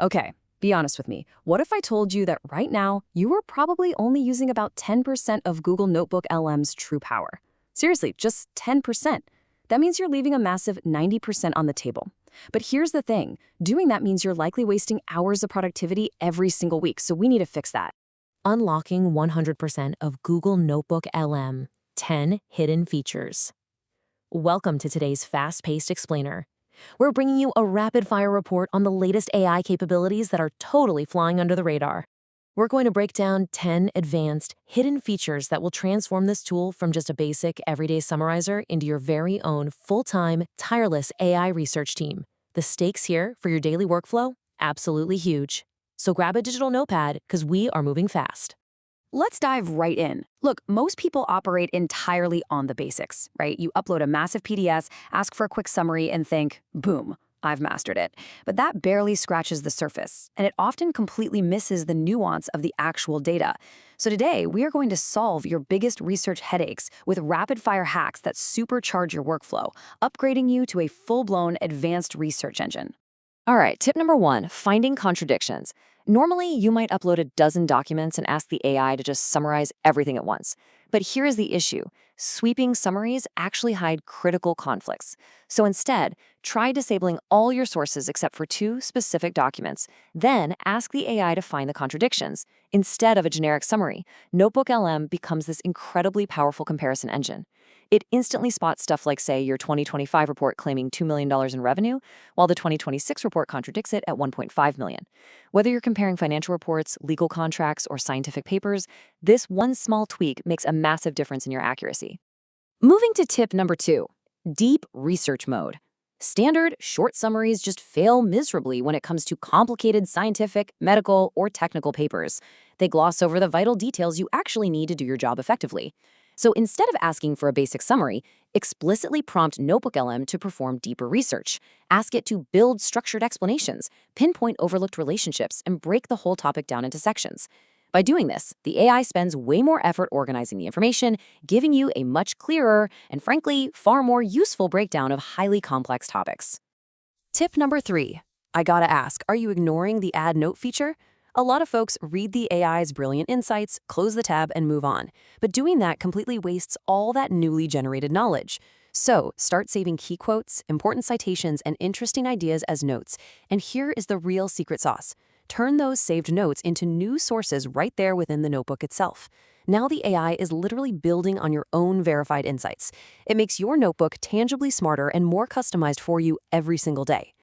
Okay, be honest with me. What if I told you that right now, you are probably only using about 10% of Google Notebook LM's true power? Seriously, just 10%. That means you're leaving a massive 90% on the table. But here's the thing. Doing that means you're likely wasting hours of productivity every single week, so we need to fix that. Unlocking 100% of Google Notebook LM, 10 hidden features. Welcome to today's fast-paced explainer. We're bringing you a rapid-fire report on the latest AI capabilities that are totally flying under the radar. We're going to break down 10 advanced, hidden features that will transform this tool from just a basic, everyday summarizer into your very own full-time, tireless AI research team. The stakes here for your daily workflow? Absolutely huge. So grab a digital notepad, because we are moving fast. Let's dive right in. Look, most people operate entirely on the basics, right? You upload a massive PDF, ask for a quick summary, and think, boom, I've mastered it. But that barely scratches the surface, and it often completely misses the nuance of the actual data. So today, we are going to solve your biggest research headaches with rapid-fire hacks that supercharge your workflow, upgrading you to a full-blown advanced research engine. All right, tip number 1, finding contradictions. Normally, you might upload a dozen documents and ask the AI to just summarize everything at once. But here is the issue. Sweeping summaries actually hide critical conflicts. So instead, try disabling all your sources except for 2 specific documents. Then ask the AI to find the contradictions. Instead of a generic summary, NotebookLM becomes this incredibly powerful comparison engine. It instantly spots stuff like, say, your 2025 report claiming $2 million in revenue, while the 2026 report contradicts it at $1.5 million. Whether you're comparing financial reports, legal contracts, or scientific papers, this one small tweak makes a massive difference in your accuracy. Moving to tip number 2, deep research mode. Standard, short summaries just fail miserably when it comes to complicated scientific, medical, or technical papers. They gloss over the vital details you actually need to do your job effectively. So instead of asking for a basic summary, explicitly prompt NotebookLM to perform deeper research. Ask it to build structured explanations, pinpoint overlooked relationships, and break the whole topic down into sections. By doing this, the AI spends way more effort organizing the information, giving you a much clearer and, frankly, far more useful breakdown of highly complex topics. Tip number 3. I gotta ask, are you ignoring the Add Note feature? A lot of folks read the AI's brilliant insights, close the tab, and move on. But doing that completely wastes all that newly generated knowledge. So start saving key quotes, important citations, and interesting ideas as notes. And here is the real secret sauce. Turn those saved notes into new sources right there within the notebook itself. Now the AI is literally building on your own verified insights. It makes your notebook tangibly smarter and more customized for you every single day.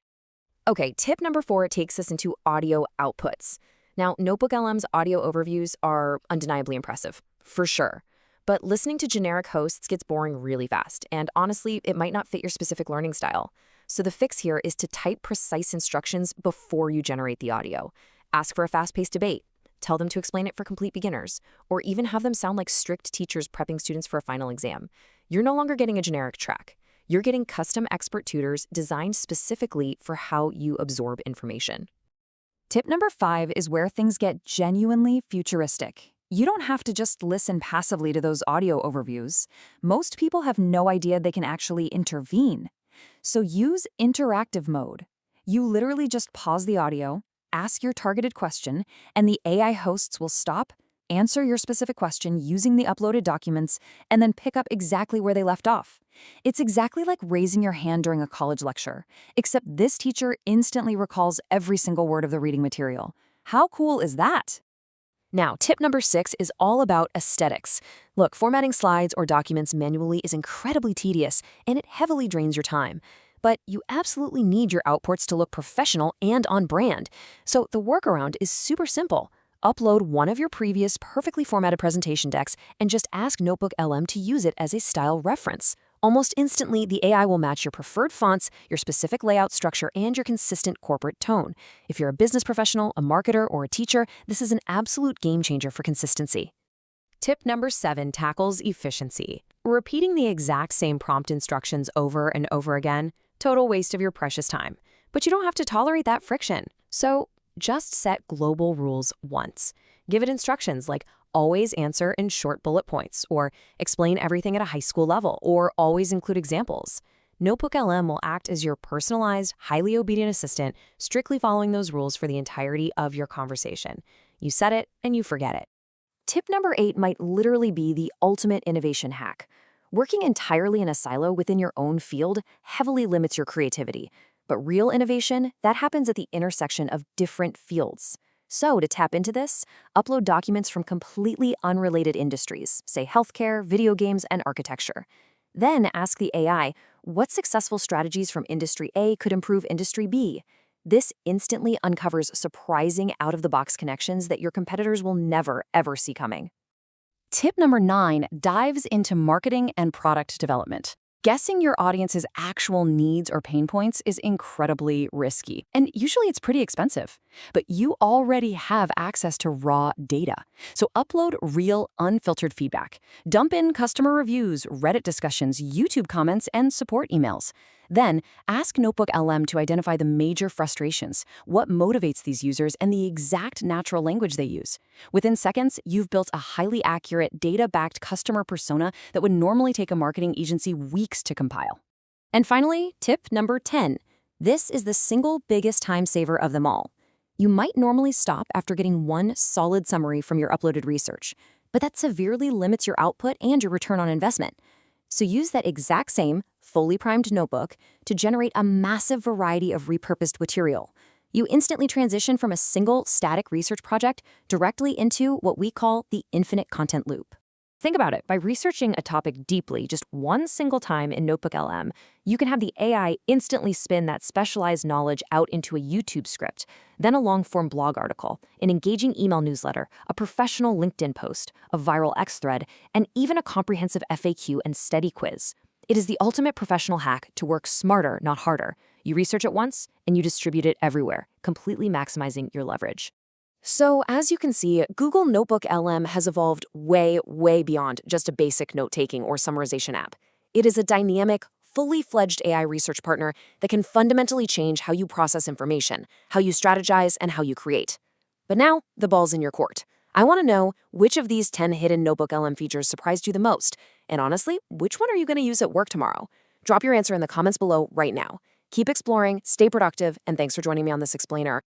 Okay, tip number 4 takes us into audio outputs. Now, NotebookLM's audio overviews are undeniably impressive, for sure. But listening to generic hosts gets boring really fast, and honestly, it might not fit your specific learning style. So the fix here is to type precise instructions before you generate the audio. Ask for a fast-paced debate, tell them to explain it for complete beginners, or even have them sound like strict teachers prepping students for a final exam. You're no longer getting a generic track. You're getting custom expert tutors designed specifically for how you absorb information. Tip number 5 is where things get genuinely futuristic. You don't have to just listen passively to those audio overviews. Most people have no idea they can actually intervene. So use interactive mode. You literally just pause the audio, ask your targeted question, and the AI hosts will stop, answer your specific question using the uploaded documents, and then pick up exactly where they left off. It's exactly like raising your hand during a college lecture, except this teacher instantly recalls every single word of the reading material. How cool is that? Now, tip number 6 is all about aesthetics. Look, formatting slides or documents manually is incredibly tedious, and it heavily drains your time. But you absolutely need your outputs to look professional and on brand. So the workaround is super simple. Upload one of your previous perfectly formatted presentation decks and just ask NotebookLM to use it as a style reference. Almost instantly, the AI will match your preferred fonts, your specific layout structure, and your consistent corporate tone. If you're a business professional, a marketer, or a teacher, this is an absolute game changer for consistency. Tip number 7 tackles efficiency. Repeating the exact same prompt instructions over and over again, total waste of your precious time. But you don't have to tolerate that friction. So just set global rules once. Give it instructions like always answer in short bullet points, or explain everything at a high school level, or always include examples. NotebookLM will act as your personalized, highly obedient assistant, strictly following those rules for the entirety of your conversation. You set it and you forget it. Tip number 8 might literally be the ultimate innovation hack. Working entirely in a silo within your own field heavily limits your creativity. But real innovation, that happens at the intersection of different fields. So to tap into this, upload documents from completely unrelated industries, say healthcare, video games, and architecture. Then ask the AI, what successful strategies from Industry A could improve Industry B? This instantly uncovers surprising out-of-the-box connections that your competitors will never, ever see coming. Tip number 9 dives into marketing and product development. Guessing your audience's actual needs or pain points is incredibly risky, and usually it's pretty expensive. But you already have access to raw data. So upload real, unfiltered feedback. Dump in customer reviews, Reddit discussions, YouTube comments, and support emails. Then, ask NotebookLM to identify the major frustrations, what motivates these users, and the exact natural language they use. Within seconds, you've built a highly accurate, data-backed customer persona that would normally take a marketing agency weeks to compile. And finally, tip number 10. This is the single biggest time saver of them all. You might normally stop after getting one solid summary from your uploaded research, but that severely limits your output and your return on investment. So use that exact same, fully primed notebook to generate a massive variety of repurposed material. You instantly transition from a single static research project directly into what we call the infinite content loop. Think about it. By researching a topic deeply just one single time in NotebookLM, you can have the AI instantly spin that specialized knowledge out into a YouTube script, then a long-form blog article, an engaging email newsletter, a professional LinkedIn post, a viral X thread, and even a comprehensive FAQ and study quiz. It is the ultimate professional hack to work smarter, not harder. You research it once, and you distribute it everywhere, completely maximizing your leverage. So, as you can see, Google NotebookLM has evolved way, way beyond just a basic note-taking or summarization app. It is a dynamic, fully fledged AI research partner that can fundamentally change how you process information, how you strategize, and how you create. But now, the ball's in your court. I want to know which of these 10 hidden NotebookLM features surprised you the most, and honestly, which one are you going to use at work tomorrow? Drop your answer in the comments below right now. Keep exploring, stay productive, and thanks for joining me on this explainer.